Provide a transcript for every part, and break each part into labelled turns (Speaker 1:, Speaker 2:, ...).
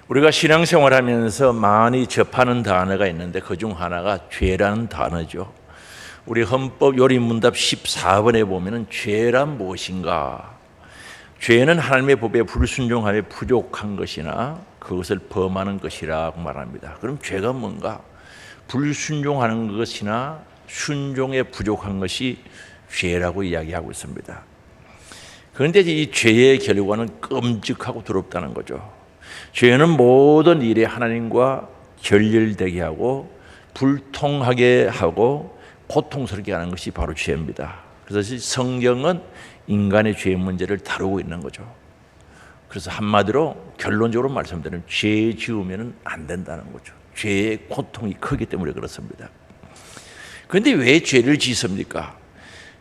Speaker 1: 우리가 신앙생활하면서 많이 접하는 단어가 있는데 그중 하나가 죄라는 단어죠. 우리 헌법 요리문답 14번에 보면은 죄란 무엇인가? 죄는 하나님의 법에 불순종함에 부족한 것이나 그것을 범하는 것이라고 말합니다. 그럼 죄가 뭔가? 불순종하는 것이나 순종에 부족한 것이 죄라고 이야기하고 있습니다. 그런데 이 죄의 결과는 끔찍하고 더럽다는 거죠. 죄는 모든 일에 하나님과 결렬되게 하고 불통하게 하고 고통스럽게 하는 것이 바로 죄입니다. 그래서 성경은 인간의 죄 문제를 다루고 있는 거죠. 그래서 한마디로 결론적으로 말씀드리면 죄 지으면 안 된다는 거죠. 죄의 고통이 크기 때문에 그렇습니다. 그런데 왜 죄를 짓습니까?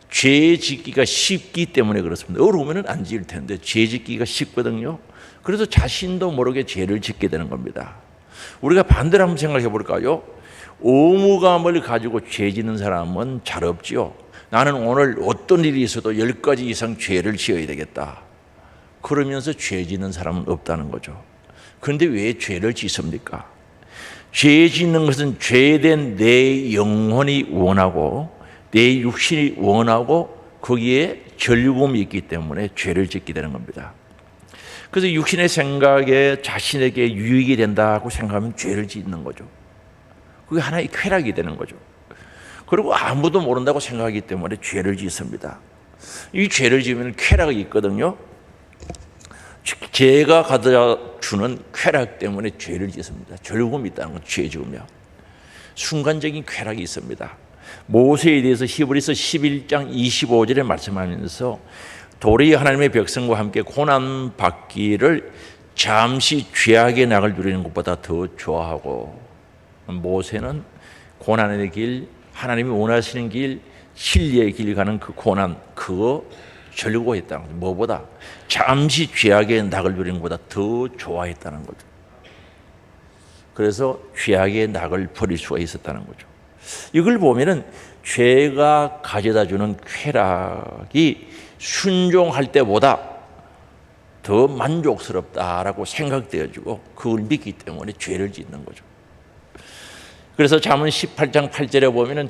Speaker 1: 죄 짓기가 쉽기 때문에 그렇습니다. 어려우면 안 지을 텐데 죄 짓기가 쉽거든요. 그래서 자신도 모르게 죄를 짓게 되는 겁니다. 우리가 반대로 한번 생각해 볼까요? 의무감을 가지고 죄 짓는 사람은 잘 없지요. 나는 오늘 어떤 일이 있어도 10가지 이상 죄를 지어야 되겠다. 그러면서 죄 짓는 사람은 없다는 거죠. 그런데 왜 죄를 짓습니까? 죄 짓는 것은 죄된 내 영혼이 원하고 내 육신이 원하고 거기에 즐거움이 있기 때문에 죄를 짓게 되는 겁니다. 그래서 육신의 생각에 자신에게 유익이 된다고 생각하면 죄를 짓는 거죠. 그게 하나의 쾌락이 되는 거죠. 그리고 아무도 모른다고 생각하기 때문에 죄를 짓습니다. 이 죄를 지으면 쾌락이 있거든요. 죄가 가져다 주는 쾌락 때문에 죄를 짓습니다. 즐거움이 있다는 건 죄 지으면 순간적인 쾌락이 있습니다. 모세에 대해서 히브리서 11장 25절에 말씀하면서 도리 하나님의 백성과 함께 고난 받기를 잠시 죄악의 낙을 누리는 것보다 더 좋아하고, 모세는 고난의 길, 하나님이 원하시는 길, 진리의 길 가는 그 고난, 그거 즐거워했다는 거죠. 뭐보다? 잠시 죄악의 낙을 누리는 것보다 더 좋아했다는 거죠. 그래서 죄악의 낙을 버릴 수가 있었다는 거죠. 이걸 보면은 죄가 가져다 주는 쾌락이 순종할 때보다 더 만족스럽다라고 생각되어지고 그걸 믿기 때문에 죄를 짓는 거죠. 그래서 잠언 18장 8절에 보면은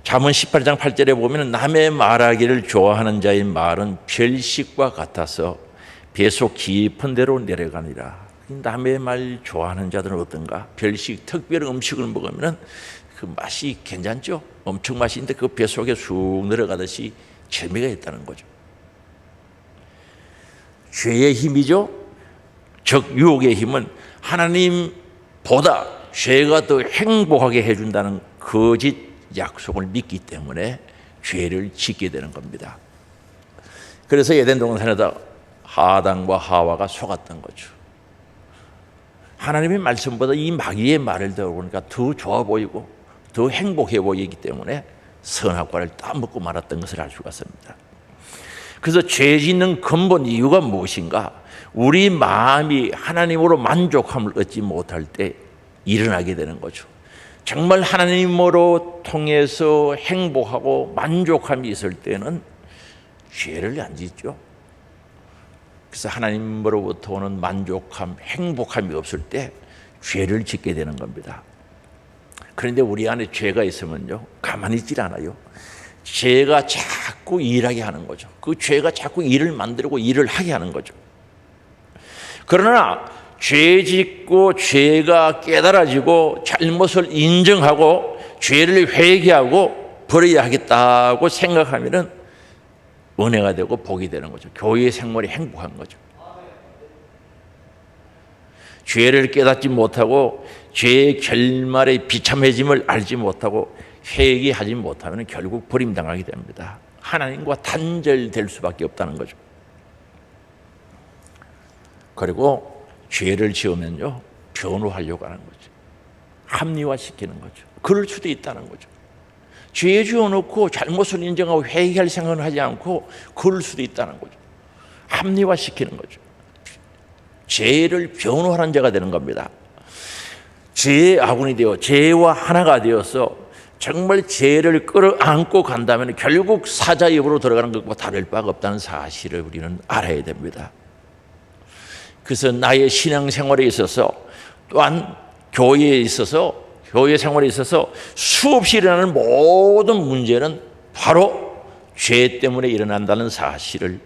Speaker 1: 잠언 18장 8절에 보면은 남의 말하기를 좋아하는 자의 말은 별식과 같아서 배속 깊은 데로 내려가니라. 남의 말 좋아하는 자들은 어떤가? 별식, 특별한 음식을 먹으면 그 맛이 괜찮죠? 엄청 맛있는데 그 뱃속에 쑥 내려가듯이 재미가 있다는 거죠. 죄의 힘이죠. 즉 유혹의 힘은 하나님보다 죄가 더 행복하게 해준다는 거짓 약속을 믿기 때문에 죄를 짓게 되는 겁니다. 그래서 에덴 동산에다 아담과 하와가 속았던 거죠. 하나님의 말씀보다 이 마귀의 말을 들어보니까 더 좋아 보이고 더 행복해 보이기 때문에 선악과를 따먹고 말았던 것을 알 수가 있습니다. 그래서 죄 짓는 근본 이유가 무엇인가? 우리 마음이 하나님으로 만족함을 얻지 못할 때 일어나게 되는 거죠. 정말 하나님으로 통해서 행복하고 만족함이 있을 때는 죄를 안 짓죠. 그래서 하나님으로부터 오는 만족함, 행복함이 없을 때 죄를 짓게 되는 겁니다. 그런데 우리 안에 죄가 있으면요, 가만히 있질 않아요. 죄가 자꾸 일하게 하는 거죠. 그 죄가 자꾸 일을 만들고 일을 하게 하는 거죠. 그러나 죄 짓고 죄가 깨달아지고 잘못을 인정하고 죄를 회개하고 버려야 하겠다고 생각하면은 은혜가 되고 복이 되는 거죠. 교회 생활이 행복한 거죠. 죄를 깨닫지 못하고 죄의 결말의 비참해짐을 알지 못하고 회개하지 못하면 결국 버림당하게 됩니다. 하나님과 단절될 수밖에 없다는 거죠. 그리고 죄를 지으면요, 변호하려고 하는 거죠. 합리화시키는 거죠. 그럴 수도 있다는 거죠. 죄 지어놓고 잘못을 인정하고 회개할 생각은 하지 않고 그럴 수도 있다는 거죠. 합리화시키는 거죠. 죄를 변호하는 자가 되는 겁니다. 죄의 아군이 되어 죄와 하나가 되어서 정말 죄를 끌어안고 간다면 결국 사자 입으로 들어가는 것과 다를 바가 없다는 사실을 우리는 알아야 됩니다. 그래서 나의 신앙생활에 있어서 또한 교회에 있어서 교회 생활에 있어서 수없이 일어나는 모든 문제는 바로 죄 때문에 일어난다는 사실을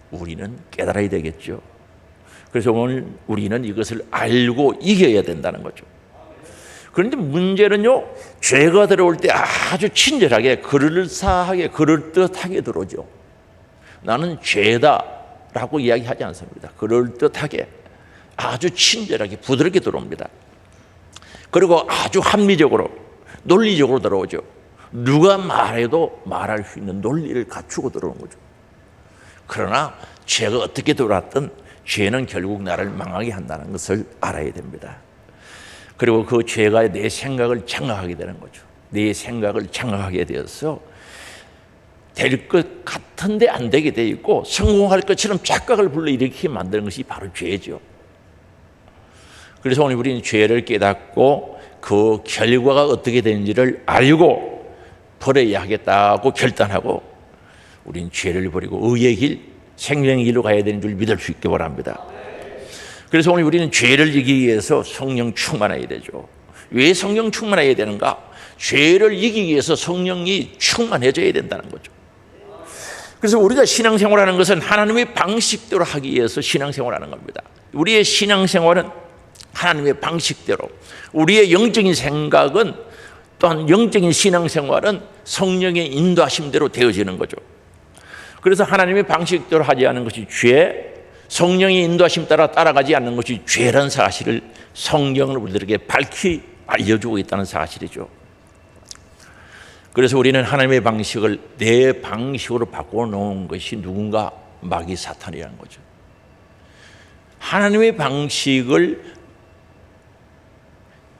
Speaker 1: 우리는 깨달아야 되겠죠. 그래서 오늘 우리는 이것을 알고 이겨야 된다는 거죠. 그런데 문제는요, 죄가 들어올 때 아주 친절하게 그럴싸하게 그럴듯하게 들어오죠. 나는 죄다라고 이야기하지 않습니다. 그럴듯하게 아주 친절하게 부드럽게 들어옵니다. 그리고 아주 합리적으로 논리적으로 들어오죠. 누가 말해도 말할 수 있는 논리를 갖추고 들어오는 거죠. 그러나 죄가 어떻게 들어왔든 죄는 결국 나를 망하게 한다는 것을 알아야 됩니다. 그리고 그 죄가 내 생각을 장악하게 되는 거죠. 내 생각을 장악하게 되어서 될 것 같은데 안 되게 돼 있고 성공할 것처럼 착각을 불러일으키게 만드는 것이 바로 죄죠. 그래서 오늘 우리는 죄를 깨닫고 그 결과가 어떻게 되는지를 알고 버려야 하겠다고 결단하고 우리는 죄를 버리고 의의 길, 생명의 길로 가야 되는 줄 믿을 수 있게 바랍니다. 그래서 오늘 우리는 죄를 이기기 위해서 성령 충만해야 되죠. 왜 성령 충만해야 되는가? 죄를 이기기 위해서 성령이 충만해져야 된다는 거죠. 그래서 우리가 신앙생활하는 것은 하나님의 방식대로 하기 위해서 신앙생활하는 겁니다. 우리의 신앙생활은 하나님의 방식대로, 우리의 영적인 생각은 또한 영적인 신앙생활은 성령의 인도하심대로 되어지는 거죠. 그래서 하나님의 방식대로 하지 않는 것이 죄, 성령의 인도하심 따라 따라가지 않는 것이 죄라는 사실을 성경은 우리들에게 밝히 알려주고 있다는 사실이죠. 그래서 우리는 하나님의 방식을 내 방식으로 바꿔놓은 것이 누군가? 마귀 사탄이라는 거죠. 하나님의 방식을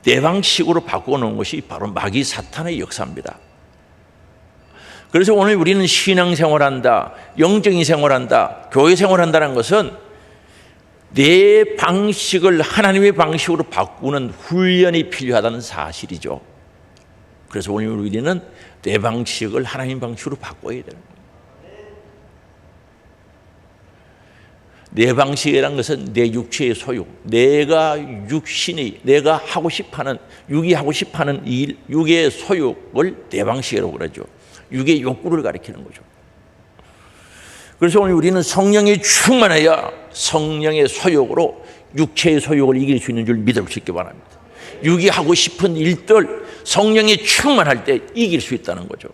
Speaker 1: 내 방식으로 바꿔놓은 것이 바로 마귀 사탄의 역사입니다. 그래서 오늘 우리는 신앙생활한다, 영적인 생활한다, 교회 생활한다는 것은 내 방식을 하나님의 방식으로 바꾸는 훈련이 필요하다는 사실이죠. 그래서 오늘 우리는 내 방식을 하나님 방식으로 바꿔야 되는 거예요. 내 방식이라는 것은 내 육체의 소욕, 내가 육신이 내가 하고 싶어하는, 육이 하고 싶어하는 일, 육의 소욕을 내 방식이라고 그러죠. 육의 욕구를 가리키는 거죠. 그래서 오늘 우리는 성령이 충만해야 성령의 소욕으로 육체의 소욕을 이길 수 있는 줄 믿을 수 있기 바랍니다. 육이 하고 싶은 일들 성령이 충만할 때 이길 수 있다는 거죠.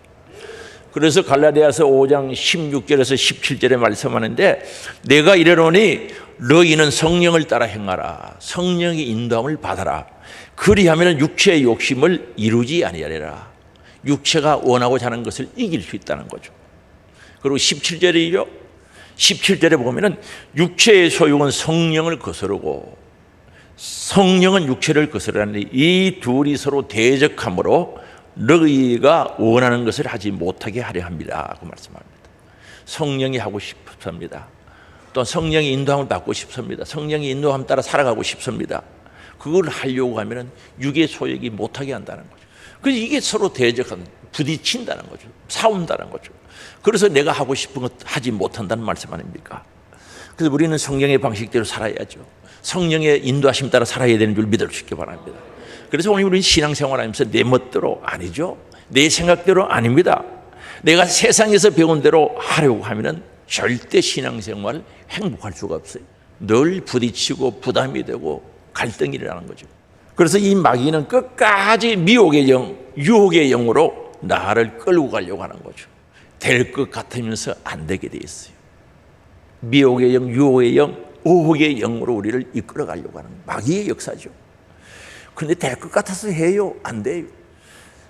Speaker 1: 그래서 갈라디아서 5장 16절에서 17절에 말씀하는데, 내가 이르노니 너희는 성령을 따라 행하라. 성령의 인도함을 받아라. 그리하면 육체의 욕심을 이루지 아니하리라. 육체가 원하고자 하는 것을 이길 수 있다는 거죠. 그리고 17절이죠. 17절에 보면은 육체의 소욕은 성령을 거스르고 성령은 육체를 거스르니 이 둘이 서로 대적함으로 너희가 원하는 것을 하지 못하게 하려 합니다. 그 말씀합니다. 성령이 하고 싶습니다. 또 성령의 인도함을 받고 싶습니다. 성령의 인도함 따라 살아가고 싶습니다. 그걸 하려고 하면 육의 소욕이 못하게 한다는 거죠. 그래서 이게 서로 대적하는, 부딪힌다는 거죠. 싸운다는 거죠. 그래서 내가 하고 싶은 것 하지 못한다는 말씀 아닙니까? 그래서 우리는 성령의 방식대로 살아야죠. 성령의 인도하심 따라 살아야 되는 줄 믿을 수 있기 바랍니다. 그래서 오늘 우리는 신앙생활하면서 내 멋대로 아니죠. 내 생각대로 아닙니다. 내가 세상에서 배운 대로 하려고 하면 절대 신앙생활 행복할 수가 없어요. 늘 부딪히고 부담이 되고 갈등이 일어나는 거죠. 그래서 이 마귀는 끝까지 미혹의 영, 유혹의 영으로 나를 끌고 가려고 하는 거죠. 될 것 같으면서 안 되게 돼 있어요. 미혹의 영, 유혹의 영, 의혹의 영으로 우리를 이끌어 가려고 하는 마귀의 역사죠. 그런데 될 것 같아서 해요? 안 돼요.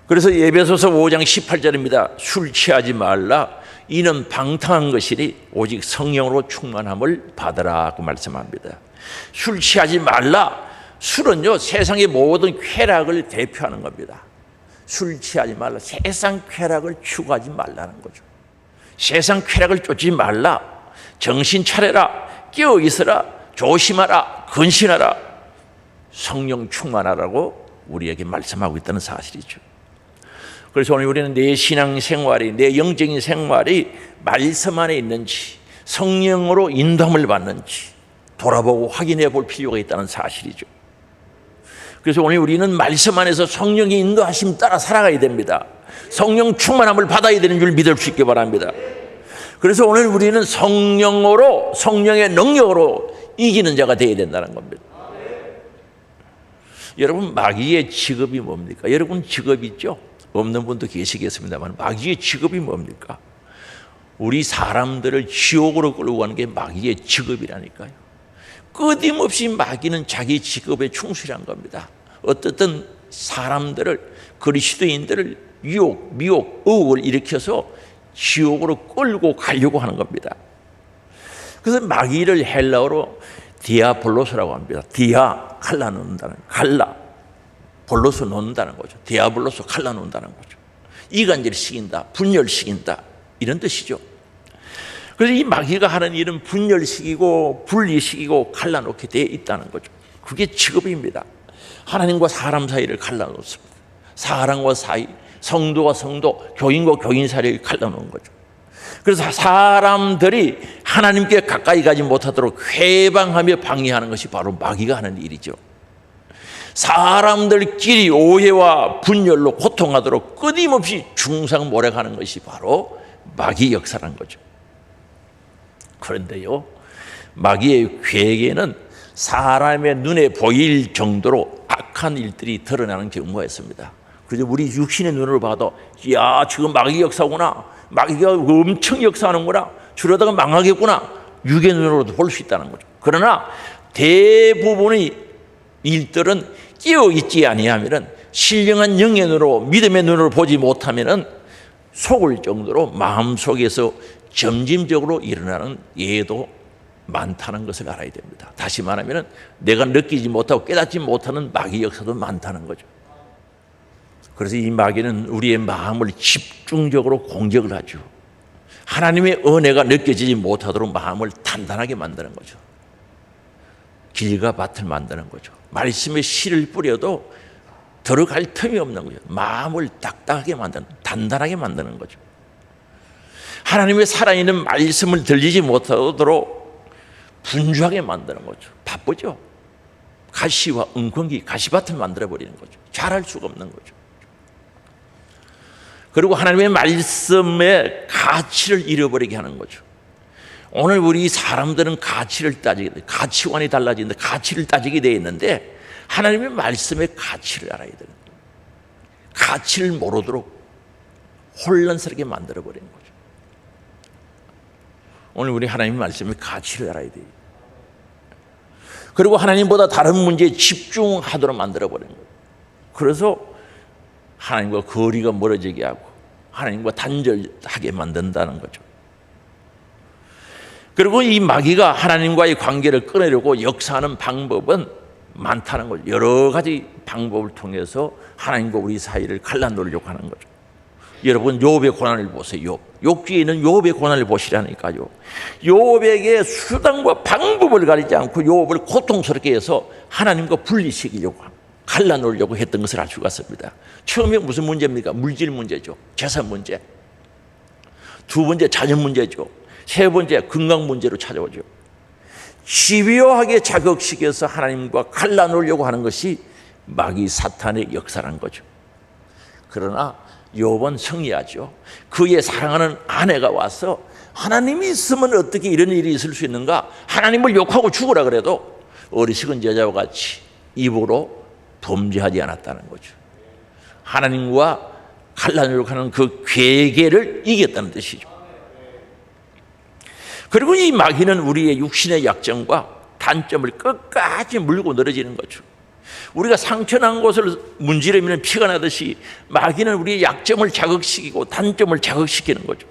Speaker 1: 그래서 에베소서 5장 18절입니다. 술 취하지 말라. 이는 방탕한 것이니 오직 성령으로 충만함을 받으라. 그 말씀합니다. 술 취하지 말라. 술은요, 세상의 모든 쾌락을 대표하는 겁니다. 술 취하지 말라. 세상 쾌락을 추구하지 말라는 거죠. 세상 쾌락을 쫓지 말라. 정신 차려라. 깨어 있어라. 조심하라. 근신하라. 성령 충만하라고 우리에게 말씀하고 있다는 사실이죠. 그래서 오늘 우리는 내 신앙생활이, 내 영적인 생활이 말씀 안에 있는지, 성령으로 인도함을 받는지, 돌아보고 확인해 볼 필요가 있다는 사실이죠. 그래서 오늘 우리는 말씀 안에서 성령의 인도하심 따라 살아가야 됩니다. 성령 충만함을 받아야 되는 줄 믿을 수 있기 바랍니다. 그래서 오늘 우리는 성령으로, 성령의 능력으로 이기는 자가 되어야 된다는 겁니다. 여러분, 마귀의 직업이 뭡니까? 여러분 직업 있죠? 없는 분도 계시겠습니다만 마귀의 직업이 뭡니까? 우리 사람들을 지옥으로 끌고 가는 게 마귀의 직업이라니까요. 끊임없이 마귀는 자기 직업에 충실한 겁니다. 어떻든 사람들을, 그리스도인들을 유혹, 미혹, 의혹을 일으켜서 지옥으로 끌고 가려고 하는 겁니다. 그래서 마귀를 헬라어로 디아볼로스라고 합니다. 디아, 칼라 놓는다는, 칼라, 볼로스 놓는다는 거죠. 디아볼로스, 칼라 놓는다는 거죠. 이간질 시킨다, 분열시킨다, 이런 뜻이죠. 그래서 이 마귀가 하는 일은 분열시키고 분리시키고 갈라놓게 되어 있다는 거죠. 그게 직업입니다. 하나님과 사람 사이를 갈라놓습니다. 사람과 사이, 성도와 성도, 교인과 교인 사이를 갈라놓은 거죠. 그래서 사람들이 하나님께 가까이 가지 못하도록 회방하며 방해하는 것이 바로 마귀가 하는 일이죠. 사람들끼리 오해와 분열로 고통하도록 끊임없이 중상모략하는 것이 바로 마귀 역사라는 거죠. 그런데요, 마귀의 계획에는 사람의 눈에 보일 정도로 악한 일들이 드러나는 경우가 있습니다. 그래서 우리 육신의 눈으로 봐도, 야, 지금 마귀 역사구나, 마귀가 엄청 역사하는구나, 저러다가 망하겠구나, 육의 눈으로도 볼 수 있다는 거죠. 그러나 대부분의 일들은 깨어있지 아니하면, 신령한 영의 눈으로, 믿음의 눈으로 보지 못하면 속을 정도로 마음속에서 점진적으로 일어나는 예도 많다는 것을 알아야 됩니다. 다시 말하면 내가 느끼지 못하고 깨닫지 못하는 마귀 역사도 많다는 거죠. 그래서 이 마귀는 우리의 마음을 집중적으로 공격을 하죠. 하나님의 은혜가 느껴지지 못하도록 마음을 단단하게 만드는 거죠. 길과 밭을 만드는 거죠. 말씀에 씨를 뿌려도 들어갈 틈이 없는 거죠. 마음을 딱딱하게 만드는, 단단하게 만드는 거죠. 하나님의 살아있는 말씀을 들리지 못하도록 분주하게 만드는 거죠. 바쁘죠. 가시와 웅덩이, 가시밭을 만들어버리는 거죠. 잘할 수가 없는 거죠. 그리고 하나님의 말씀의 가치를 잃어버리게 하는 거죠. 오늘 우리 사람들은 가치를 따지게 돼, 가치관이 달라지는데 가치를 따지게 되어 있는데 하나님의 말씀의 가치를 알아야 되는 거예요. 가치를 모르도록 혼란스럽게 만들어버리는 거죠. 오늘 우리 하나님의 말씀의 가치를 알아야 돼요. 그리고 하나님보다 다른 문제에 집중하도록 만들어버리는 거예요. 그래서 하나님과 거리가 멀어지게 하고 하나님과 단절하게 만든다는 거죠. 그리고 이 마귀가 하나님과의 관계를 끊으려고 역사하는 방법은 많다는 거죠. 여러 가지 방법을 통해서 하나님과 우리 사이를 갈라놓으려고 하는 거죠. 여러분, 욥의 고난을 보세요. 욥기에 있는 욥의 고난을 보시라니까요. 욥에게 수단과 방법을 가리지 않고 욥을 고통스럽게 해서 하나님과 분리시키려고, 갈라놓으려고 했던 것을 알 수가 있습니다. 처음에 무슨 문제입니까? 물질 문제죠. 재산 문제. 두 번째 자녀 문제죠. 세 번째 건강 문제로 찾아오죠. 집요하게 자극시켜서 하나님과 갈라놓으려고 하는 것이 마귀 사탄의 역사라는 거죠. 그러나 욥은 승리하죠. 그의 사랑하는 아내가 와서 하나님이 있으면 어떻게 이런 일이 있을 수 있는가? 하나님을 욕하고 죽으라 그래도 어리석은 여자와 같이 입으로 범죄하지 않았다는 거죠. 하나님과 갈라놓으려고 하는 그 괴계를 이겼다는 뜻이죠. 그리고 이 마귀는 우리의 육신의 약점과 단점을 끝까지 물고 늘어지는 거죠. 우리가 상처난 곳을 문지르면 피가 나듯이 마귀는 우리의 약점을 자극시키고 단점을 자극시키는 거죠.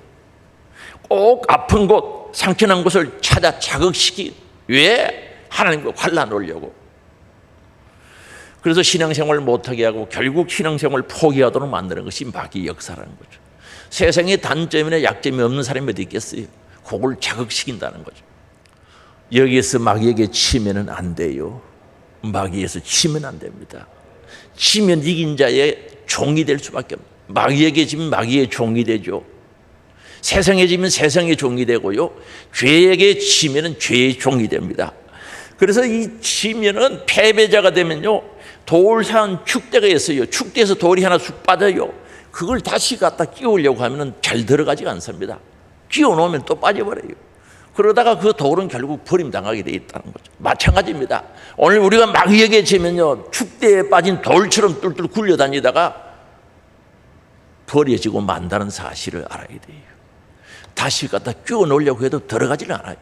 Speaker 1: 꼭 아픈 곳, 상처난 곳을 찾아 자극시키, 왜? 하나님과 갈라놓으려고. 그래서 신앙생활을 못하게 하고 결국 신앙생활을 포기하도록 만드는 것이 마귀 역사라는 거죠. 세상에 단점이나 약점이 없는 사람이 어디 있겠어요? 그걸 자극시킨다는 거죠. 여기에서 마귀에게 치면은 안 돼요. 마귀에서 치면 안 됩니다. 치면 이긴 자의 종이 될 수밖에 없습니다. 마귀에게 지면 마귀의 종이 되죠. 세상에 지면 세상의 종이 되고요. 죄에게 치면은 죄의 종이 됩니다. 그래서 이 치면은 패배자가 되면요, 돌산 축대가 있어요. 축대에서 돌이 하나 쑥 빠져요. 그걸 다시 갖다 끼우려고 하면은 잘 들어가지가 않습니다. 끼워 놓으면 또 빠져버려요. 그러다가 그 돌은 결국 버림당하게 돼 있다는 거죠. 마찬가지입니다. 오늘 우리가 마귀에게 지면요, 축대에 빠진 돌처럼 뚫뚫 굴려다니다가 버려지고 만다는 사실을 알아야 돼요. 다시 갖다 끼워 놓으려고 해도 들어가지는 않아요.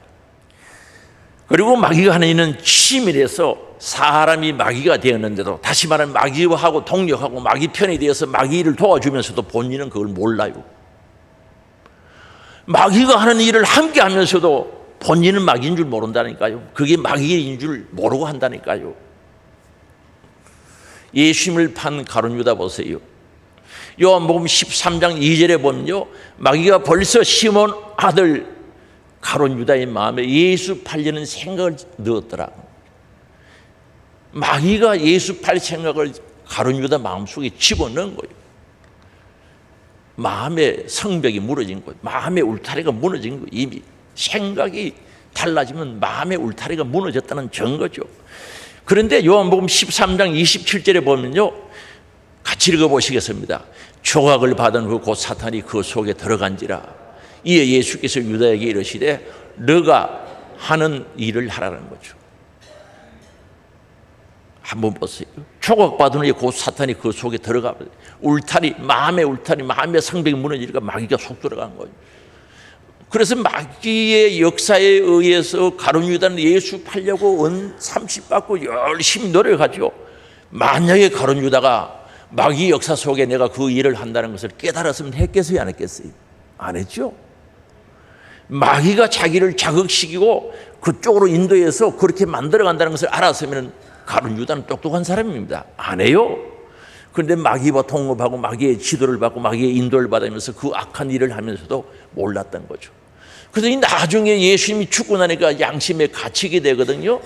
Speaker 1: 그리고 마귀가 하는 이는 치밀해서 사람이 마귀가 되었는데도, 다시 말하면 마귀하고 동력하고 마귀 편이 되어서 마귀를 도와주면서도 본인은 그걸 몰라요. 마귀가 하는 일을 함께 하면서도 본인은 마귀인 줄 모른다니까요. 그게 마귀인 줄 모르고 한다니까요. 예수님을 판 가룟 유다 보세요. 요한복음 13장 2절에 보면요, 마귀가 벌써 시몬 아들 가룟 유다의 마음에 예수 팔려는 생각을 넣었더라. 마귀가 예수 팔 생각을 가룟 유다 마음속에 집어넣은 거예요. 마음의 성벽이 무너진 거예요. 마음의 울타리가 무너진 거예요. 이미 생각이 달라지면 마음의 울타리가 무너졌다는 증거죠. 그런데 요한복음 13장 27절에 보면요, 같이 읽어보시겠습니다. 조각을 받은 후 곧 사탄이 그 속에 들어간지라. 이에 예수께서 유다에게 이르시되 너가 하는 일을 하라는 거죠. 한번 보세요. 조각받은 후에 곧 사탄이 그 속에 들어가. 울타리, 마음의 성벽이 무너지니까 마귀가 속 들어간 거예요. 그래서 마귀의 역사에 의해서 가룟 유다는 예수 팔려고 은 30 받고 열심히 노력하죠. 만약에 가룟 유다가 마귀 역사 속에 내가 그 일을 한다는 것을 깨달았으면 했겠어요, 안 했겠어요? 안 했죠. 마귀가 자기를 자극시키고 그쪽으로 인도해서 그렇게 만들어간다는 것을 알았으면 가룟 유다는 똑똑한 사람입니다. 안 해요. 그런데 마귀와 통합하고 마귀의 지도를 받고 마귀의 인도를 받으면서 그 악한 일을 하면서도 몰랐던 거죠. 그래서 이 나중에 예수님이 죽고 나니까 양심에 갇히게 되거든요.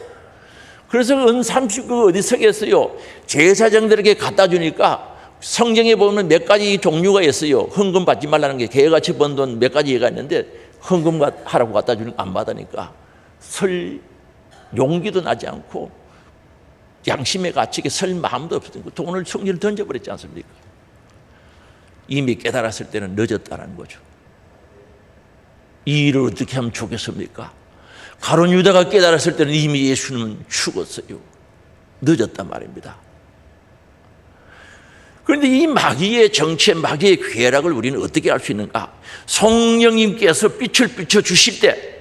Speaker 1: 그래서 은 30그 어디 서겠어요? 제사장들에게 갖다 주니까 성경에 보면 몇 가지 종류가 있어요. 헌금 받지 말라는 게, 개같이 번 돈 몇 가지가 있는데 헌금 하라고 갖다 주니까 안 받으니까 설 용기도 나지 않고 양심에 갇히게 설 마음도 없으니까 돈을 성질을 던져버렸지 않습니까? 이미 깨달았을 때는 늦었다는 거죠. 이 일을 어떻게 하면 좋겠습니까? 가룟 유다가 깨달았을 때는 이미 예수님은 죽었어요. 늦었단 말입니다. 그런데 이 마귀의 정체, 마귀의 괴락을 우리는 어떻게 알 수 있는가? 성령님께서 빛을 비춰주실 때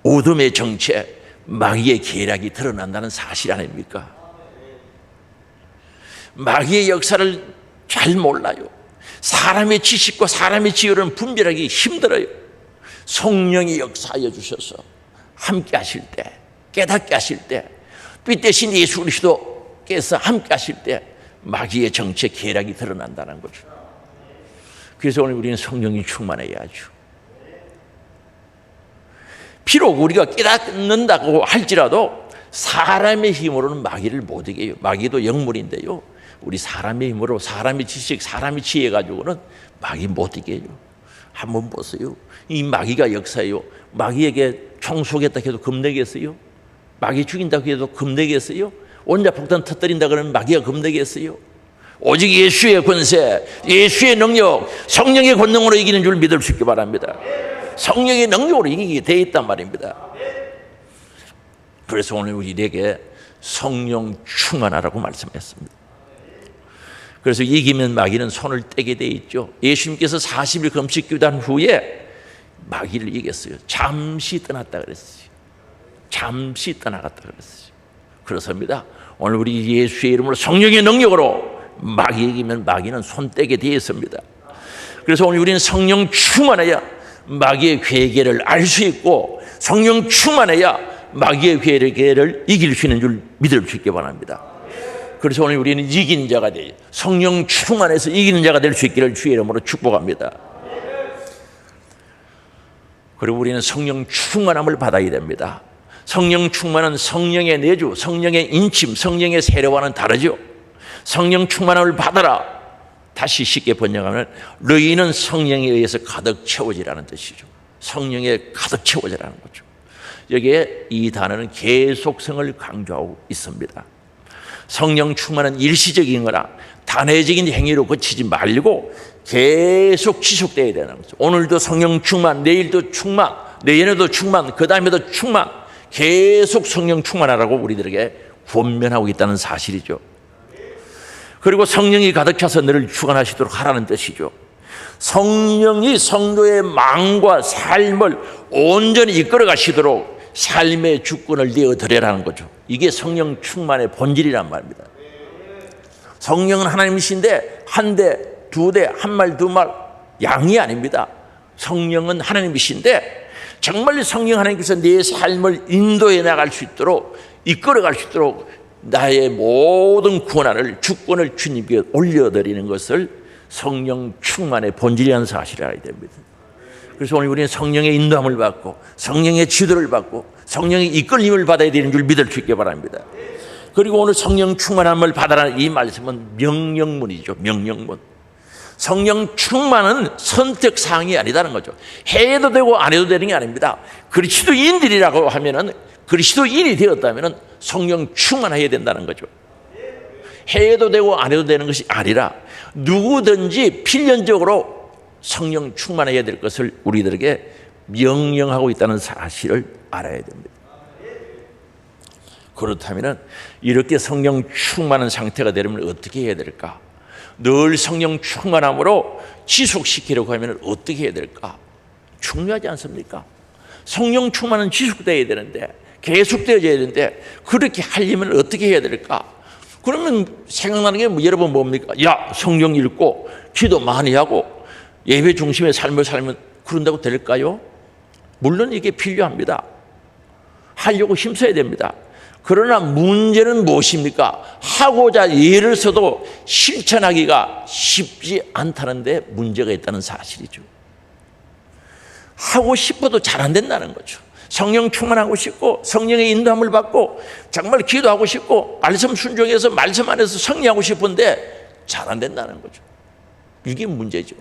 Speaker 1: 어둠의 정체, 마귀의 괴락이 드러난다는 사실 아닙니까? 마귀의 역사를 잘 몰라요. 사람의 지식과 사람의 지혜로는 분별하기 힘들어요. 성령이 역사하여 주셔서 함께 하실 때, 깨닫게 하실 때, 빛 대신 예수 그리스도께서 함께 하실 때 마귀의 정체, 괴락이 드러난다는 거죠. 그래서 오늘 우리는 성령이 충만해야죠. 비록 우리가 깨닫는다고 할지라도 사람의 힘으로는 마귀를 못 이겨요. 마귀도 영물인데요, 우리 사람의 힘으로, 사람의 지식, 사람의 지혜 가지고는 마귀 못 이겨요. 한번 보세요. 이 마귀가 역사해요. 마귀에게 총 쏘겠다 해도 겁내겠어요? 마귀 죽인다고 해도 겁내겠어요? 원자폭탄 터뜨린다 그러면 마귀가 겁내겠어요? 오직 예수의 권세, 예수의 능력, 성령의 권능으로 이기는 줄 믿을 수 있기 바랍니다. 성령의 능력으로 이기게 돼 있단 말입니다. 그래서 오늘 우리에게 성령 충만하라고 말씀했습니다. 그래서 이기면 마귀는 손을 떼게 돼 있죠. 예수님께서 40일 금식 기도한 후에 마귀를 이겼어요. 잠시 떠났다 그랬어요. 잠시 떠나갔다 그랬어요. 그렇습니다. 오늘 우리 예수의 이름으로 성령의 능력으로 마귀 이기면 마귀는 손 떼게 되어 있습니다. 그래서 오늘 우리는 성령 충만해야 마귀의 괴계를 알 수 있고, 성령 충만해야 마귀의 괴계를 이길 수 있는 줄 믿을 수 있기 바랍니다. 그래서 오늘 우리는 이기는 자가 되어, 성령 충만해서 이기는 자가 될 수 있기를 주의 이름으로 축복합니다. 그리고 우리는 성령 충만함을 받아야 됩니다. 성령 충만은 성령의 내주, 성령의 인침, 성령의 세례와는 다르죠. 성령 충만함을 받아라. 다시 쉽게 번역하면 너희는 성령에 의해서 가득 채워지라는 뜻이죠. 성령에 가득 채워지라는 거죠. 여기에 이 단어는 계속성을 강조하고 있습니다. 성령 충만은 일시적인 거나 단회적인 행위로 그치지 말고 계속 지속돼야 되는 거죠. 오늘도 성령 충만, 내일도 충만, 내년에도 충만, 그 다음에도 충만, 계속 성령 충만하라고 우리들에게 권면하고 있다는 사실이죠. 그리고 성령이 가득 차서 너를 주관하시도록 하라는 뜻이죠. 성령이 성도의 마음과 삶을 온전히 이끌어 가시도록 삶의 주권을 내어드리라는 거죠. 이게 성령 충만의 본질이란 말입니다. 성령은 하나님이신데 한 대, 두 대, 한 말, 두 말 양이 아닙니다. 성령은 하나님이신데 정말 성령 하나님께서 내 삶을 인도해 나갈 수 있도록 이끌어 갈 수 있도록 나의 모든 권한을 주권을 주님께 올려드리는 것을 성령 충만의 본질이라는 사실을 알아야 됩니다. 그래서 오늘 우리는 성령의 인도함을 받고 성령의 지도를 받고 성령의 이끌림을 받아야 되는 줄 믿을 수 있게 바랍니다. 그리고 오늘 성령 충만함을 받아라는 이 말씀은 명령문이죠. 명령문. 성령 충만은 선택사항이 아니다는 거죠. 해도 되고 안 해도 되는 게 아닙니다. 그리스도인들이라고 하면은 그리스도인이 되었다면 성령 충만해야 된다는 거죠. 해도 되고 안 해도 되는 것이 아니라 누구든지 필연적으로 성령 충만해야 될 것을 우리들에게 명령하고 있다는 사실을 알아야 됩니다. 그렇다면 이렇게 성령 충만한 상태가 되려면 어떻게 해야 될까? 늘 성령 충만함으로 지속시키려고 하면 어떻게 해야 될까? 중요하지 않습니까? 성령 충만은 지속되어야 되는데 계속되어져야 되는데 그렇게 하려면 어떻게 해야 될까? 그러면 생각나는 게 여러 번 뭡니까? 야, 성경 읽고 기도 많이 하고 예배 중심의 삶을 살면 그런다고 될까요? 물론 이게 필요합니다. 하려고 힘써야 됩니다. 그러나 문제는 무엇입니까? 하고자 애를 써도 실천하기가 쉽지 않다는 데 문제가 있다는 사실이죠. 하고 싶어도 잘 안 된다는 거죠. 성령 충만하고 싶고 성령의 인도함을 받고 정말 기도하고 싶고 말씀 순종해서 말씀 안에서 승리하고 싶은데 잘 안 된다는 거죠. 이게 문제죠.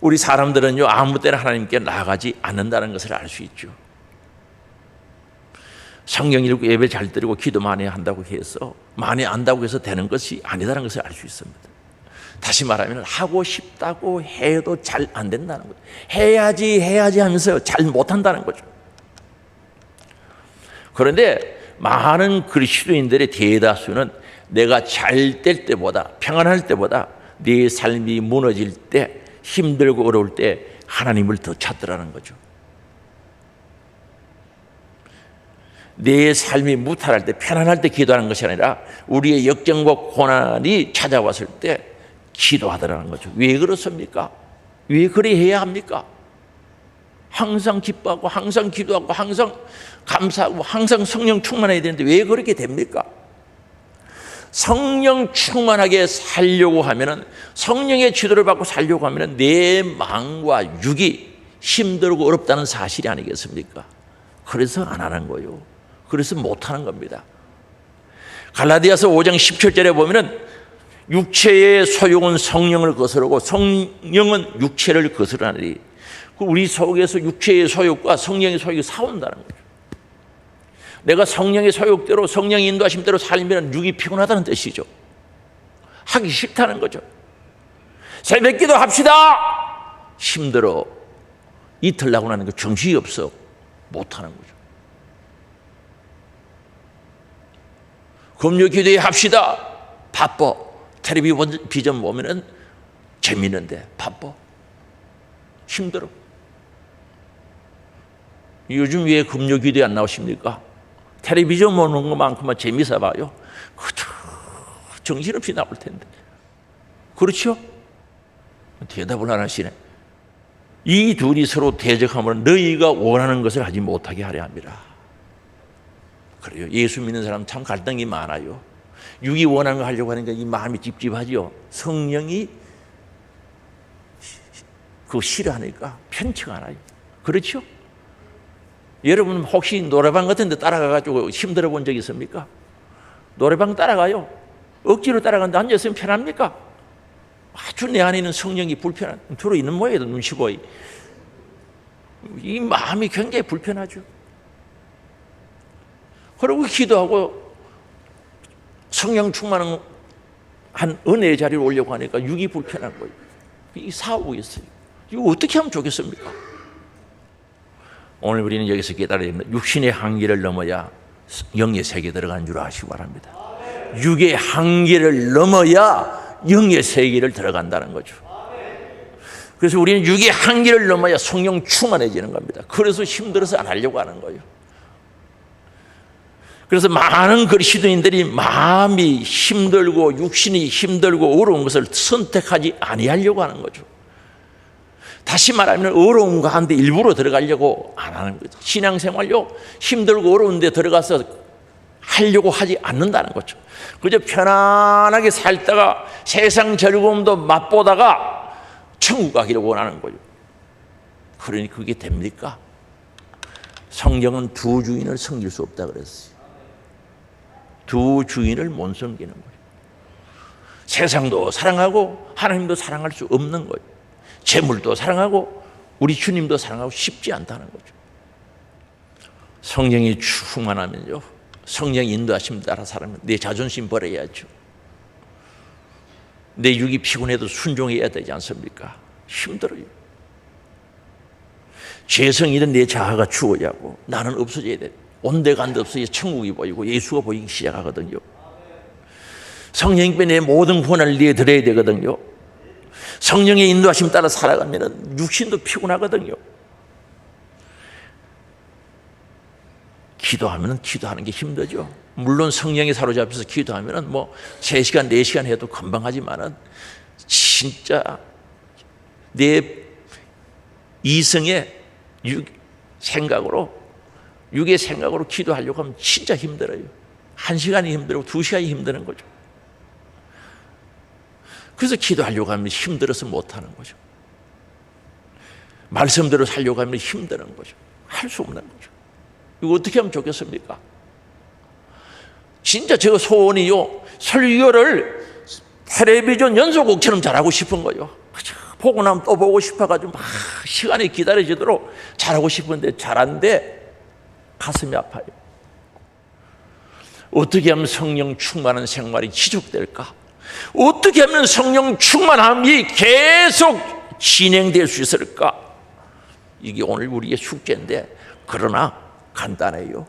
Speaker 1: 우리 사람들은요 아무 때나 하나님께 나아가지 않는다는 것을 알 수 있죠. 성경 읽고 예배 잘 드리고 기도 많이 한다고 해서 많이 안다고 해서 되는 것이 아니다는 것을 알 수 있습니다. 다시 말하면 하고 싶다고 해도 잘 안 된다는 거죠. 해야지 하면서 잘 못한다는 거죠. 그런데 많은 그리스도인들의 대다수는 내가 잘 될 때보다 평안할 때보다 내 삶이 무너질 때 힘들고 어려울 때 하나님을 더 찾더라는 거죠. 내 삶이 무탈할 때 편안할 때 기도하는 것이 아니라 우리의 역경과 고난이 찾아왔을 때 기도하더라는 거죠. 왜 그렇습니까? 왜 그래 해야 합니까? 항상 기뻐하고 항상 기도하고 항상 감사하고 항상 성령 충만해야 되는데 왜 그렇게 됩니까? 성령 충만하게 살려고 하면은 성령의 지도를 받고 살려고 하면은 내 마음과 육이 힘들고 어렵다는 사실이 아니겠습니까? 그래서 안 하는 거예요. 그래서 못 하는 겁니다. 갈라디아서 5장 17절에 보면은 육체의 소욕은 성령을 거스르고 성령은 육체를 거스르나니 우리 속에서 육체의 소욕과 성령의 소욕이 싸운다는 거죠. 내가 성령의 소욕대로 성령의 인도하심대로 살면 육이 피곤하다는 뜻이죠. 하기 싫다는 거죠. 새벽기도 합시다. 힘들어. 이틀 나고 나는 거 정신이 없어. 못하는 거죠. 금요 기도회 합시다. 바빠. 텔레비전 보면은 재밌는데 바빠. 힘들어. 요즘 왜 금요 기도회 안 나오십니까? 텔레비전 보는 것만큼만 재미있어 봐요. 그저 정신없이 나올 텐데. 그렇죠? 대답을 안 하시네. 이 둘이 서로 대적하면 너희가 원하는 것을 하지 못하게 하려 합니다. 그래요. 예수 믿는 사람 참 갈등이 많아요. 육이 원하는 거 하려고 하니까 이 마음이 찝찝하죠. 성령이 그거 싫어하니까 편치가 않아요. 그렇죠? 여러분 혹시 노래방 같은 데 따라가가지고 힘들어 본 적 있습니까? 노래방 따라가요. 억지로 따라가는데 앉아있으면 편합니까? 아주 내 안에 있는 성령이 불편한 들어있는 모양이다. 눈치 보이. 이 마음이 굉장히 불편하죠. 그리고 기도하고 성령 충만한 은혜의 자리를 오려고 하니까 육이 불편한 거예요. 이 싸우고 있어요. 이거 어떻게 하면 좋겠습니까? 오늘 우리는 여기서 깨달아야 됩니다. 육신의 한계를 넘어야 영의 세계에 들어가는 줄 아시기 바랍니다. 육의 한계를 넘어야 영의 세계를 들어간다는 거죠. 그래서 우리는 육의 한계를 넘어야 성령 충만해지는 겁니다. 그래서 힘들어서 안 하려고 하는 거예요. 그래서 많은 그리스도인들이 마음이 힘들고 육신이 힘들고 어려운 것을 선택하지 아니하려고 하는 거죠. 다시 말하면 어려운 가운데 일부러 들어가려고 안 하는 거죠. 신앙생활요, 힘들고 어려운 데 들어가서 하려고 하지 않는다는 거죠. 그저 편안하게 살다가 세상 즐거움도 맛보다가 천국 가기를 원하는 거죠. 그러니 그게 됩니까? 성경은 두 주인을 섬길 수 없다 그랬어요. 두 주인을 못 섬기는 거예요. 세상도 사랑하고 하나님도 사랑할 수 없는 거예요. 재물도 사랑하고 우리 주님도 사랑하고 쉽지 않다는 거죠. 성령이 충만하면요, 성령 인도하심 따라 살면 내 자존심 버려야죠. 내 육이 피곤해도 순종해야 되지 않습니까? 힘들어요. 죄성이든 내 자아가 죽어야 하고 나는 없어져야 돼. 온데간데 없어야 천국이 보이고 예수가 보이기 시작하거든요. 성령님께 내 모든 권한을 내드려야 되거든요. 성령의 인도하심 따라 살아가면 육신도 피곤하거든요. 기도하면 기도하는 게 힘들죠. 물론 성령에 사로잡혀서 기도하면 뭐 3시간 4시간 해도 금방 하지만은 진짜 내 이성의 육의 생각으로 기도하려고 하면 진짜 힘들어요. 1시간이 힘들고 2시간이 힘드는 거죠. 그래서 기도하려고 하면 힘들어서 못하는 거죠. 말씀대로 살려고 하면 힘드는 거죠. 할 수 없는 거죠. 이거 어떻게 하면 좋겠습니까? 진짜 제가 소원이요, 설교를 텔레비전 연속곡처럼 잘하고 싶은 거예요. 보고 나면 또 보고 싶어가지고 막 시간이 기다려지도록 잘하고 싶은데 잘하는데 가슴이 아파요. 어떻게 하면 성령 충만한 생활이 지속될까? 어떻게 하면 성령 충만함이 계속 진행될 수 있을까? 이게 오늘 우리의 숙제인데, 그러나 간단해요.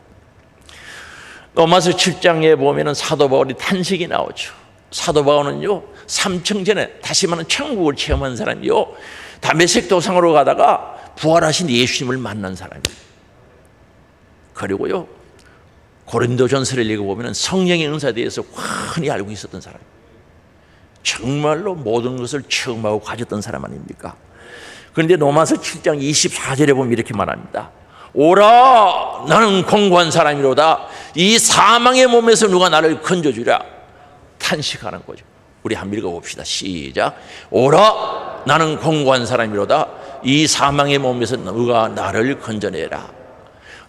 Speaker 1: 로마서 7장에 보면 사도 바울이 탄식이 나오죠. 사도 바울은요, 3층 전에 다시 말하면 천국을 체험한 사람이요, 다메섹 도상으로 가다가 부활하신 예수님을 만난 사람이에요. 그리고요, 고린도전서를 읽어보면 성령의 은사에 대해서 환히 알고 있었던 사람, 정말로 모든 것을 체험하고 가졌던 사람 아닙니까? 그런데 로마서 7장 24절에 보면 이렇게 말합니다. 오라, 나는 공고한 사람이로다. 이 사망의 몸에서 누가 나를 건져주랴. 탄식하는 거죠. 우리 한번 읽어봅시다. 시작. 오라, 나는 공고한 사람이로다. 이 사망의 몸에서 누가 나를 건져내라.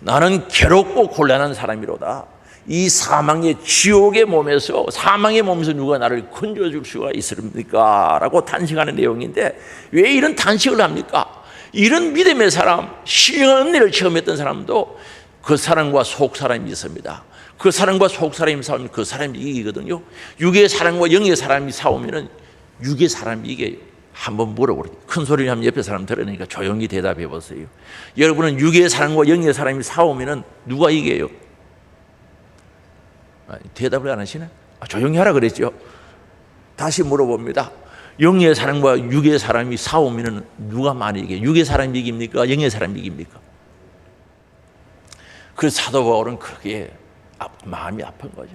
Speaker 1: 나는 괴롭고 곤란한 사람이로다. 이 사망의 지옥의 몸에서, 사망의 몸에서 누가 나를 건져줄 수가 있습니까? 라고 탄식하는 내용인데, 왜 이런 탄식을 합니까? 이런 믿음의 사람, 신령한 은혜를 체험했던 사람도 그 사람과 속 사람이 있습니다. 그 사람과 속 사람이 싸우면 그 사람이 이기거든요. 육의 사람과 영의 사람이 싸우면 육의 사람이 이겨요. 한번 물어보세요. 큰 소리를 하면 옆에 사람 들으니까 조용히 대답해 보세요. 여러분은 육의 사람과 영의 사람이 싸우면 누가 이겨요? 대답을 안 하시네? 조용히 하라 그랬죠. 다시 물어봅니다. 영의 사람과 육의 사람이 싸우면 누가 많이 이겨요? 육의 사람이 이깁니까? 영의 사람이 이깁니까? 그래서 사도 바울은 그렇게 마음이 아픈 거죠.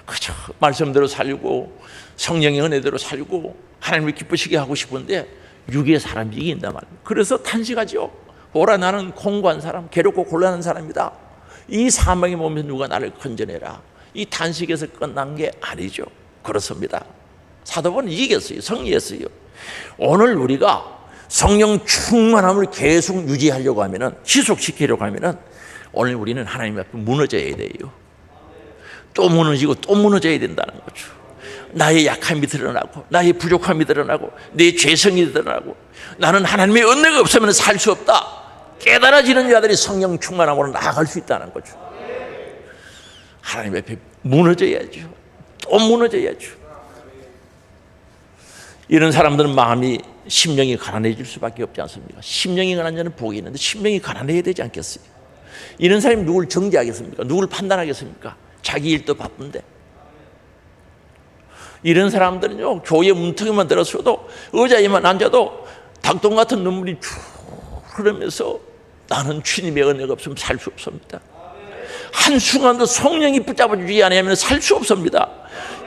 Speaker 1: 그저 말씀대로 살고 성령의 은혜대로 살고 하나님을 기쁘시게 하고 싶은데 육의 사람이 이긴단 말이에요. 그래서 탄식하죠. 오라, 나는 공고한 사람, 괴롭고 곤란한 사람이다. 이 사망의 몸에서 누가 나를 건져내라. 이 탄식에서 끝난 게 아니죠. 그렇습니다. 사도 바울은 이겼어요. 승리했어요. 오늘 우리가 성령 충만함을 계속 유지하려고 하면은, 지속시키려고 하면은, 오늘 우리는 하나님 앞에 무너져야 돼요. 또 무너지고 또 무너져야 된다는 거죠. 나의 약함이 드러나고, 나의 부족함이 드러나고, 내 죄성이 드러나고, 나는 하나님의 은혜가 없으면 살 수 없다. 깨달아지는 자들이 성령 충만함으로 나아갈 수 있다는 거죠. 하나님 앞에 무너져야죠. 또 무너져야죠. 이런 사람들은 마음이 심령이 가난해질 수밖에 없지 않습니까? 심령이 가난한 자는 복이 있는데 심령이 가난해야 되지 않겠어요? 이런 사람이 누굴 정죄하겠습니까? 누굴 판단하겠습니까? 자기 일도 바쁜데. 이런 사람들은요, 교회 문턱에만 들었어도 의자에만 앉아도 닭똥 같은 눈물이 쭉 흐르면서 나는 주님의 은혜가 없으면 살 수 없습니다. 한순간도 성령이 붙잡아 주지 않으면 살 수 없습니다.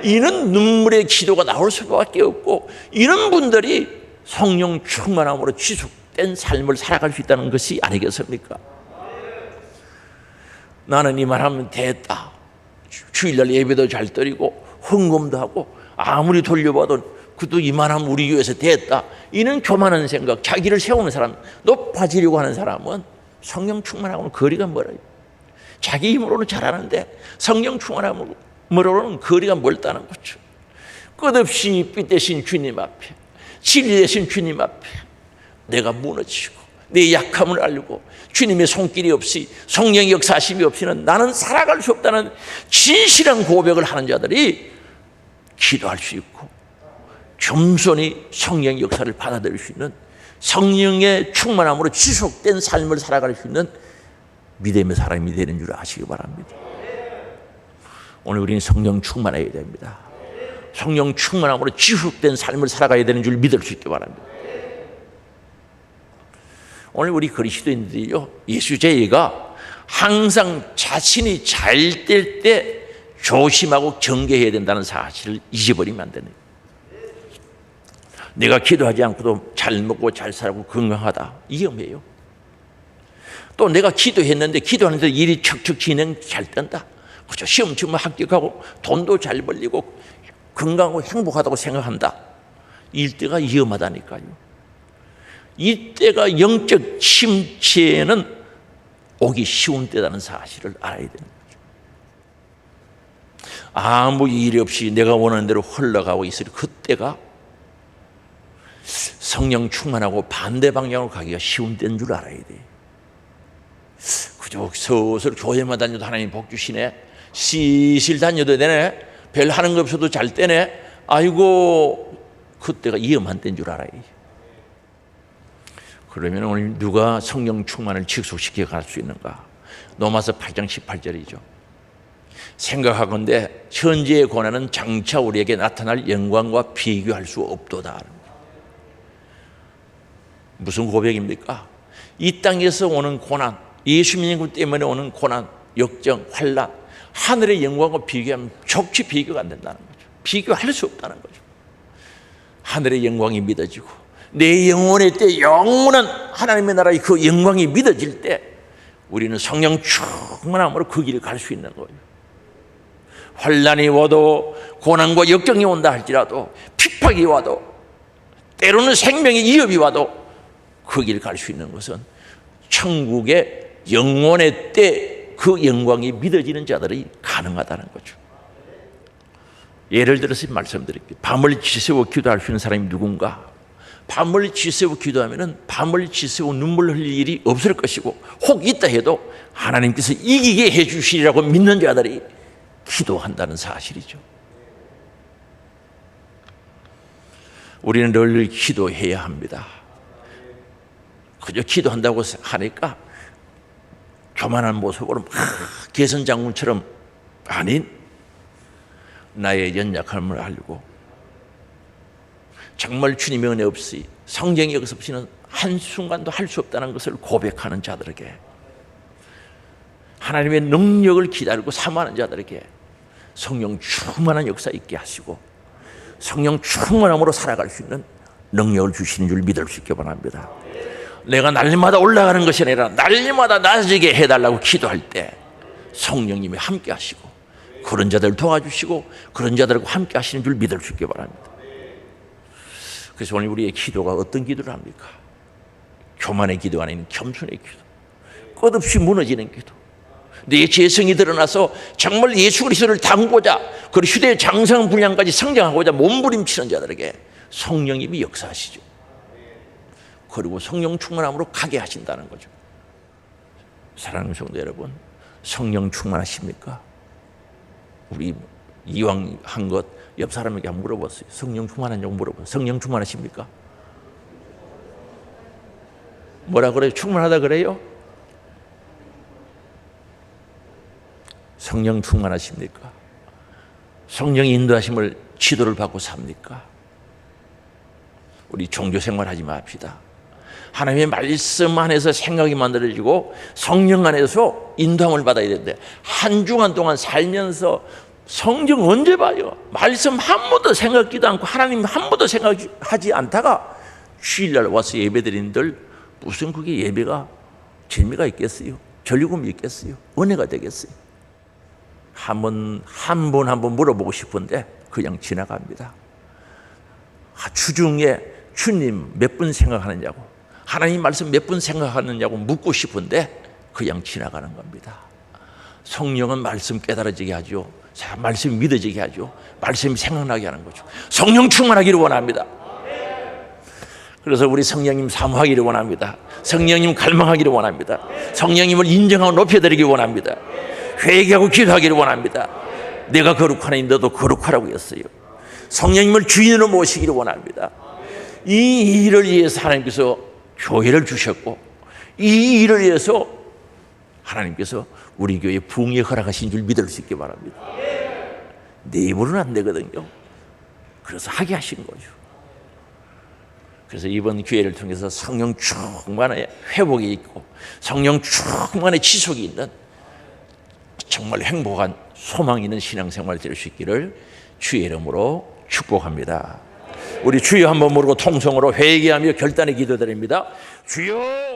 Speaker 1: 이는 눈물의 기도가 나올 수밖에 없고, 이런 분들이 성령 충만함으로 지속된 삶을 살아갈 수 있다는 것이 아니겠습니까? 나는 이 말하면 됐다. 주일날 예배도 잘 드리고 헌금도 하고 아무리 돌려봐도 그도 이만하면 우리 교회에서 됐다. 이는 교만한 생각, 자기를 세우는 사람, 높아지려고 하는 사람은 성령 충만하고는 거리가 멀어요. 자기 힘으로는 잘하는데 성령 충만함으로는 거리가 멀다는 거죠. 끝없이 빛대신 주님 앞에, 진리 되신 주님 앞에 내가 무너지고 내 약함을 알고 주님의 손길이 없이, 성령의 역사심이 없이는 나는 살아갈 수 없다는 진실한 고백을 하는 자들이 기도할 수 있고 겸손히 성령의 역사를 받아들일 수 있는, 성령의 충만함으로 지속된 삶을 살아갈 수 있는 믿음의 사람이 되는 줄 아시기 바랍니다. 오늘 우리는 성령 충만해야 됩니다. 성령 충만함으로 지속된 삶을 살아가야 되는 줄 믿을 수 있기 바랍니다. 오늘 우리 그리스도인들이요, 예수 제의가 항상 자신이 잘 될 때 조심하고 경계해야 된다는 사실을 잊어버리면 안 되는 거예요. 내가 기도하지 않고도 잘 먹고 잘 살고 건강하다, 위험해요. 또 내가 기도했는데 기도하는데 일이 척척 진행 잘 된다, 그죠? 시험 치면 합격하고 돈도 잘 벌리고 건강하고 행복하다고 생각한다, 이때가 위험하다니까요. 이때가 영적 침체에는 오기 쉬운 때라는 사실을 알아야 되는 거죠. 아무 일이 없이 내가 원하는 대로 흘러가고 있을 그때가 성령 충만하고 반대 방향으로 가기가 쉬운 때인 줄 알아야 돼. 그저 서서히 교회만 다녀도 하나님 복 주시네, 시실 다녀도 되네, 별 하는 거 없어도 잘 되네, 아이고, 그때가 위험한 때인 줄 알아야 돼. 그러면 오늘 누가 성령 충만을 직속시켜 갈 수 있는가? 로마서 8장 18절이죠. 생각하건대 현재의 고난은 장차 우리에게 나타날 영광과 비교할 수 없도다. 무슨 고백입니까? 이 땅에서 오는 고난, 예수 믿는 것 때문에 오는 고난, 역정, 환난, 하늘의 영광과 비교하면 적지 비교가 안 된다는 거죠. 비교할 수 없다는 거죠. 하늘의 영광이 믿어지고 내 영혼의 때 영원한 하나님의 나라의 그 영광이 믿어질 때 우리는 성령 충만함으로 그 길을 갈 수 있는 거예요. 환난이 와도 고난과 역정이 온다 할지라도, 핍박이 와도, 때로는 생명의 위협이 와도 그 길을 갈 수 있는 것은 천국의 영원의 때 그 영광이 믿어지는 자들이 가능하다는 거죠. 예를 들어서 말씀드릴게요. 밤을 지새워 기도할 수 있는 사람이 누군가? 밤을 지새워 기도하면 밤을 지새워 눈물 흘릴 일이 없을 것이고, 혹 있다 해도 하나님께서 이기게 해 주시리라고 믿는 자들이 기도한다는 사실이죠. 우리는 늘 기도해야 합니다. 그저 기도한다고 하니까 교만한 모습으로 막 개선장군처럼 아닌 나의 연약함을 알고 정말 주님의 은혜 없이, 성령의 역사 없이는 한순간도 할 수 없다는 것을 고백하는 자들에게, 하나님의 능력을 기다리고 사모하는 자들에게 성령 충만한 역사 있게 하시고 성령 충만함으로 살아갈 수 있는 능력을 주시는 줄 믿을 수 있게 바랍니다. 내가 날마다 올라가는 것이 아니라 날마다 낮아지게 해달라고 기도할 때 성령님이 함께 하시고 그런 자들을 도와주시고 그런 자들과 함께 하시는 줄 믿을 수 있게 바랍니다. 그래서 오늘 우리의 기도가 어떤 기도를 합니까? 교만의 기도가 아닌 겸손의 기도, 끝없이 무너지는 기도, 내 재성이 드러나서 정말 예수 그리스도를 담고자, 그리고 휴대의 장성 분량까지 성장하고자 몸부림치는 자들에게 성령님이 역사하시죠. 그리고 성령 충만함으로 가게 하신다는 거죠. 사랑하는 성도 여러분, 성령 충만하십니까? 우리 이왕 한 것 옆 사람에게 한번 물어봤어요. 성령 충만하냐고 물어봤어요. 성령 충만하십니까? 뭐라 그래요? 충만하다 그래요? 성령 충만하십니까? 성령의 인도하심을 지도를 받고 삽니까? 우리 종교 생활하지 맙시다. 하나님의 말씀 안에서 생각이 만들어지고 성령 안에서 인도함을 받아야 되는데, 한 주간 동안 살면서 성경 언제 봐요? 말씀 한 번도 생각지도 않고 하나님 한 번도 생각하지 않다가 주일날 와서 예배드린들 무슨 그게 예배가 재미가 있겠어요? 전리금이 있겠어요? 은혜가 되겠어요? 한 번 물어보고 싶은데 그냥 지나갑니다. 주중에 주님 몇 분 생각하느냐고, 하나님 말씀 몇 분 생각하느냐고 묻고 싶은데 그냥 지나가는 겁니다. 성령은 말씀 깨달아지게 하죠. 말씀 믿어지게 하죠. 말씀이 생각나게 하는 거죠. 성령 충만하기를 원합니다. 그래서 우리 성령님 사모하기를 원합니다. 성령님 갈망하기를 원합니다. 성령님을 인정하고 높여드리기를 원합니다. 회개하고 기도하기를 원합니다. 내가 거룩하니 너도 거룩하라고 했어요. 성령님을 주인으로 모시기를 원합니다. 이 일을 위해서 하나님께서 교회를 주셨고, 이 일을 위해서 하나님께서 우리 교회에 부흥에 허락하신 줄 믿을 수 있게 바랍니다. 내 입으로는 안 되거든요. 그래서 하게 하신 거죠. 그래서 이번 기회를 통해서 성령 충만의 회복이 있고 성령 충만의 지속이 있는 정말 행복한 소망이 있는 신앙생활이 될 수 있기를 주의 이름으로 축복합니다. 우리 주여 한번 모르고 통성으로 회개하며 결단의 기도드립니다. 주여